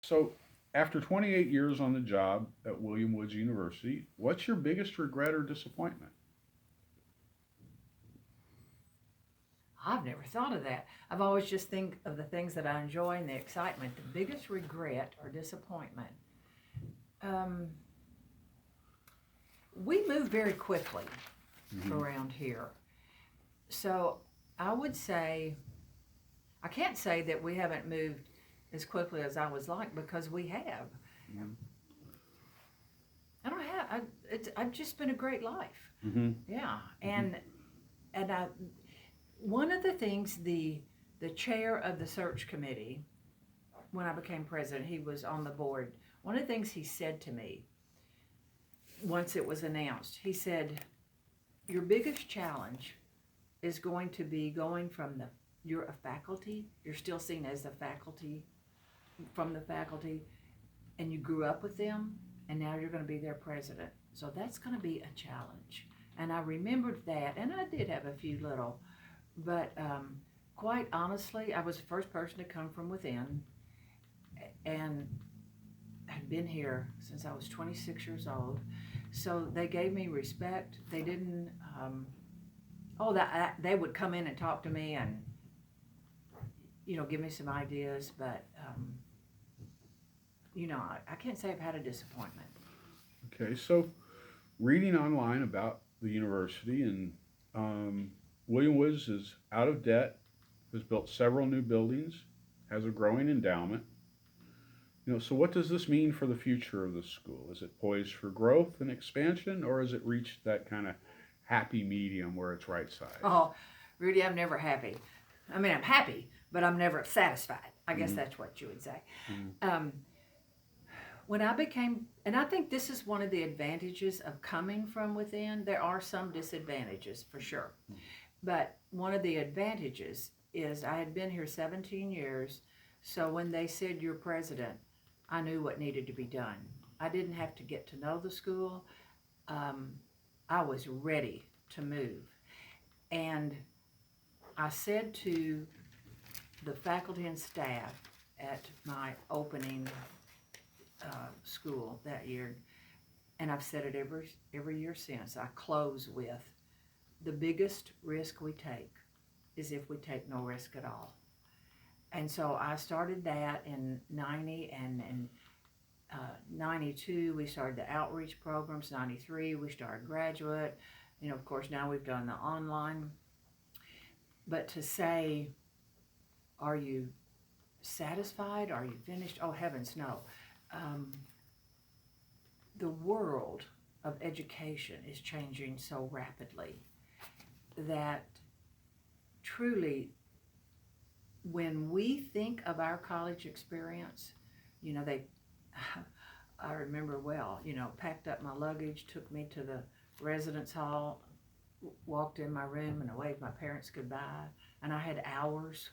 So, after 28 years on the job at William Woods University, what's your biggest regret or disappointment? I've never thought of that. I've always just think of the things that I enjoy and the excitement. The biggest regret or disappointment. Um, we move very quickly Hmm. around here. So I would say, I can't say that we haven't moved as quickly as I was like because we have. I don't have, I've just been a great life. Hmm. Yeah. Hmm. And one of the things the chair of the search committee, when I became president, he was on the board. One of the things he said to me once it was announced, he said, "Your biggest challenge is going to be going from you're a faculty, you're still seen as the faculty, from the faculty, and you grew up with them, and now you're going to be their president. So that's going to be a challenge." And I remembered that, and I did have a few little, but quite honestly, I was the first person to come from within, and had been here since I was 26 years old. So they gave me respect. They didn't. They would come in and talk to me and give me some ideas, but I can't say I've had a disappointment. Okay, so reading online about the university and William Woods is out of debt, has built several new buildings, has a growing endowment. So what does this mean for the future of the school? Is it poised for growth and expansion, or has it reached that kind of happy medium where it's right sized? Oh, Rudy, I'm never happy. I mean, I'm happy, but I'm never satisfied. I guess Mm-hmm. that's what you would say. Um, when I became, and I think this is one of the advantages of coming from within. There are some disadvantages for sure, but one of the advantages is I had been here 17 years. So when they said you're president, I knew what needed to be done. I didn't have to get to know the school. Um, I was ready to move. And I said to the faculty and staff at my opening school that year, and I've said it every year since. I close with the biggest risk we take is if we take no risk at all. And so I started that in 90, and in 92 we started the outreach programs. 93 we started graduate. Of course, now we've done the online. But to say, are you satisfied? Are you finished? Oh, heavens, no. Um, the world of education is changing so rapidly that truly, when we think of our college experience, they, I remember well, packed up my luggage, took me to the residence hall, walked in my room, and I waved my parents goodbye. And I had hours,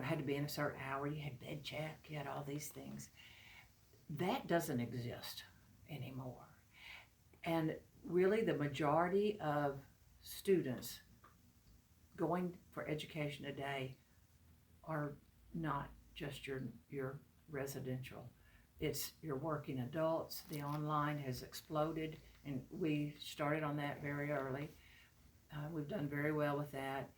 had to be in a certain hour. You had bed check, you had all these things. That doesn't exist anymore. And really, the majority of students going for education today are not just your residential. It's your working adults. The online has exploded, and we started on that very early. We've done very well with that.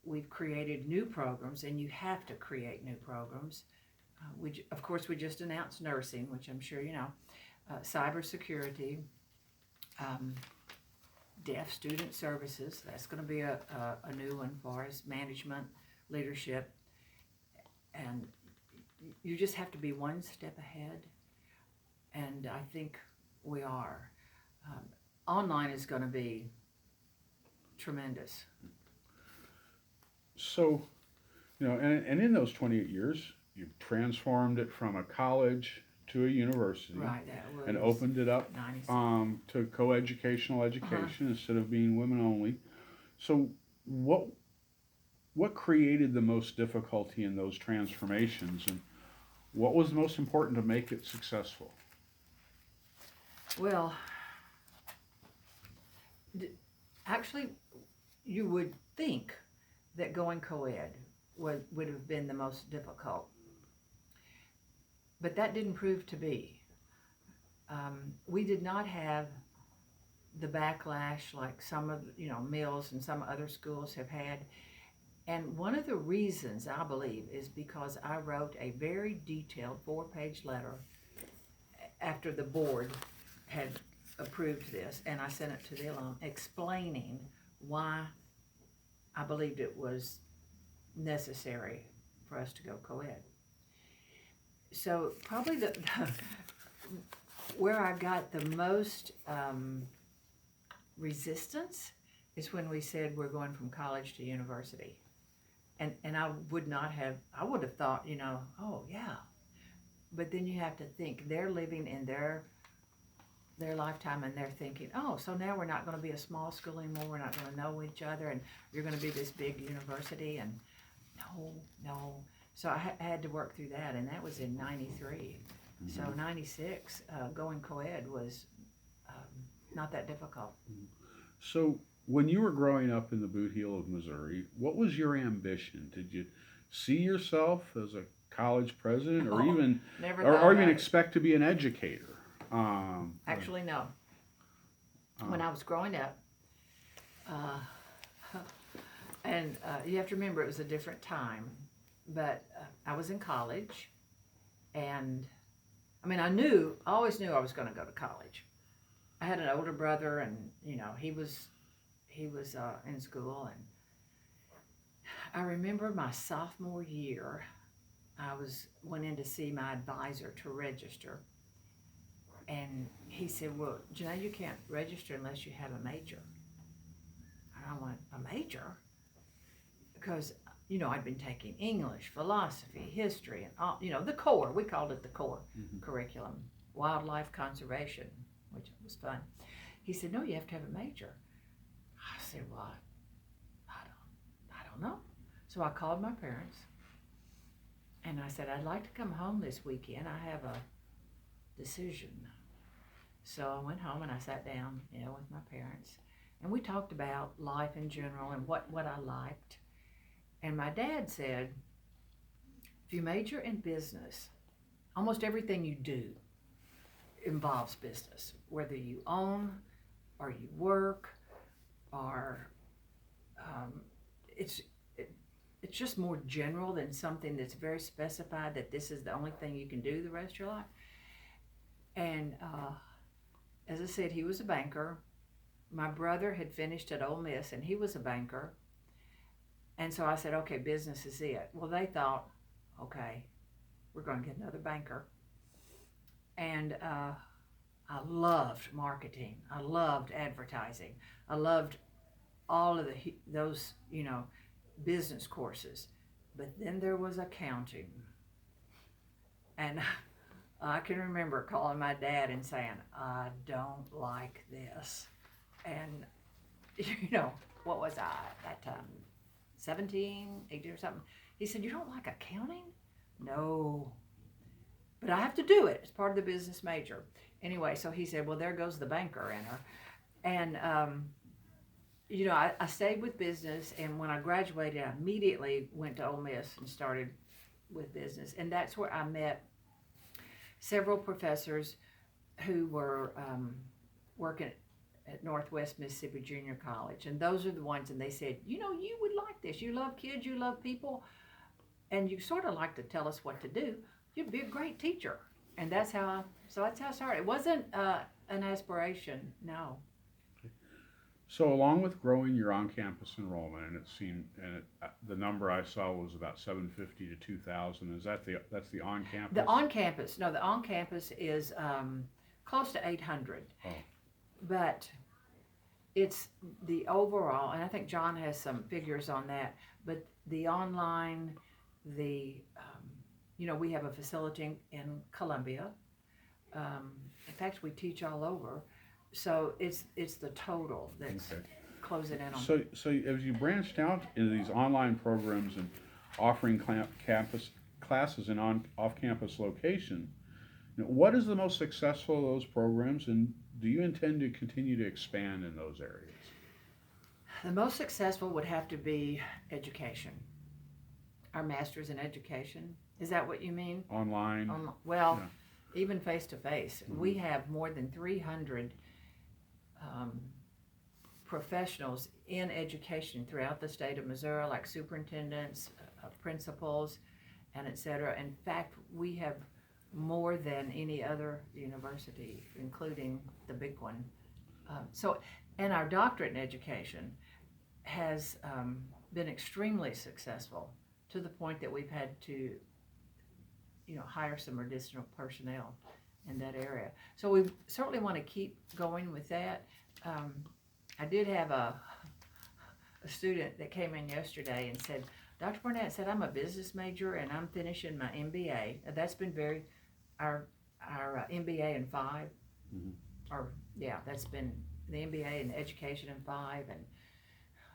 We've created new programs, and you have to create new programs. Of course, we just announced nursing, which I'm sure you know, cybersecurity, um, deaf student services. That's going to be a new one for us. Management, leadership, and you just have to be one step ahead. And I think we are. Um, Online is going to be tremendous. So, and in those 28 years, you've transformed it from a college to a university Right, that and was opened it up 96. to coeducational Uh-huh. education instead of being women only. So, what what created the most difficulty in those transformations, and what was most important to make it successful? Well, d- actually, you would think that going co ed would have been the most difficult. but that didn't prove to be. We did not have the backlash like some of Mills and some other schools have had. And one of the reasons I believe is because I wrote a very detailed 4-page letter after the board had approved this, and I sent it to the alum explaining why I believed it was necessary for us to go co-ed. So probably where I got the most resistance is when we said we're going from college to university. And I would have thought, oh yeah. But then you have to think they're living in their lifetime, and they're thinking, oh, so now we're not going to be a small school anymore, we're not going to know each other, and you're going to be this big university. And no. So I had to work through that, and that was in 93. So 96, going co-ed was not that difficult. So when you were growing up in the Boot Heel of Missouri, what was your ambition? Did you see yourself as a college president, or even expect to be an educator? Actually, no. When I was growing up, and you have to remember it was a different time, but I was in college, and I mean, I always knew I was going to go to college. I had an older brother, and he was in school, and I remember my sophomore year, I went in to see my advisor to register, and he said, well, Jahnae, you can't register unless you have a major. And I went, a major? Because, I'd been taking English, philosophy, history, and all, the core, we called it the core curriculum, wildlife conservation, which was fun. He said, no, you have to have a major. I said, well, I don't know. So I called my parents, and I said, I'd like to come home this weekend. I have a decision. So I went home and I sat down, with my parents, and we talked about life in general and what I liked. And my dad said, if you major in business, almost everything you do involves business, whether you own or you work, or it's just more general than something that's very specified that this is the only thing you can do the rest of your life. And as I said, he was a banker. My brother had finished at Ole Miss, and he was a banker. And so I said, okay, business is it. Well, they thought, okay, we're going to get another banker. And I loved marketing. I loved advertising. I loved all of those, business courses. But then there was accounting. And I can remember calling my dad and saying, I don't like this. And, what was I at that time? 17, 18 or something. He said, you don't like accounting? No. But I have to do it. It's part of the business major. Anyway, so he said, well, there goes the banker in her. And, I stayed with business, and when I graduated, I immediately went to Ole Miss and started with business. And that's where I met several professors who were working at Northwest Mississippi Junior College. And those are the ones, and they said, you would like this. You love kids, you love people, and you sort of like to tell us what to do. You'd be a great teacher. And that's how I started. It wasn't an aspiration, no. So along with growing your on-campus enrollment, and the number I saw was about 750 to 2,000. That's the on-campus? The on-campus is close to 800. Oh. But it's the overall, and I think John has some figures on that, but the online, we have a facility in Columbia. In fact, we teach all over. So it's the total that's closing in on. So as you branched out into these online programs and offering campus classes in off-campus location, what is the most successful of those programs, and do you intend to continue to expand in those areas? The most successful would have to be education. Our master's in education Is that what you mean? online. Well, Yeah. even face to face, we have more than 300 professionals in education throughout the state of Missouri, like superintendents, principals, and et cetera. In fact, we have more than any other university, including the big one. And our doctorate in education has been extremely successful to the point that we've had to, hire some additional personnel in that area. So we certainly want to keep going with that. I did have a student that came in yesterday and said, Dr. Barnett said, I'm a business major and I'm finishing my MBA. That's been our MBA in 5, that's been the MBA in education in 5 and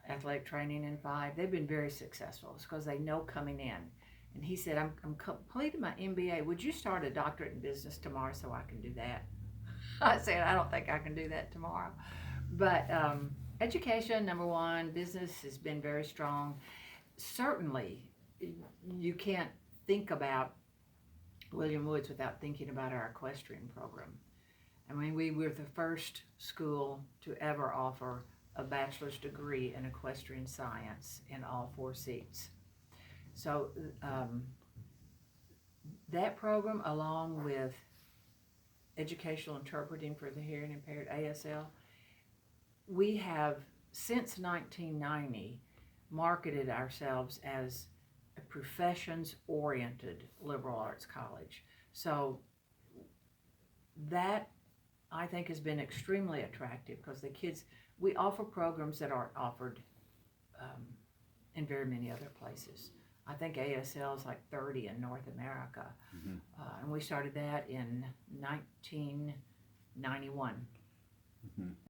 athletic training in 5. They've been very successful. It's because they know coming in. And he said, I'm completing my MBA. Would you start a doctorate in business tomorrow so I can do that? I said, I don't think I can do that tomorrow. But education, number one, business has been very strong. Certainly, you can't think about William Woods without thinking about our equestrian program. I mean, we were the first school to ever offer a bachelor's degree in equestrian science in all 4 seats. So that program, along with educational interpreting for the hearing impaired, ASL, we have, since 1990, marketed ourselves as a professions-oriented liberal arts college. So that, I think, has been extremely attractive because the kids, we offer programs that aren't offered in very many other places. I think ASL is like 30 in North America. And we started that in 1991.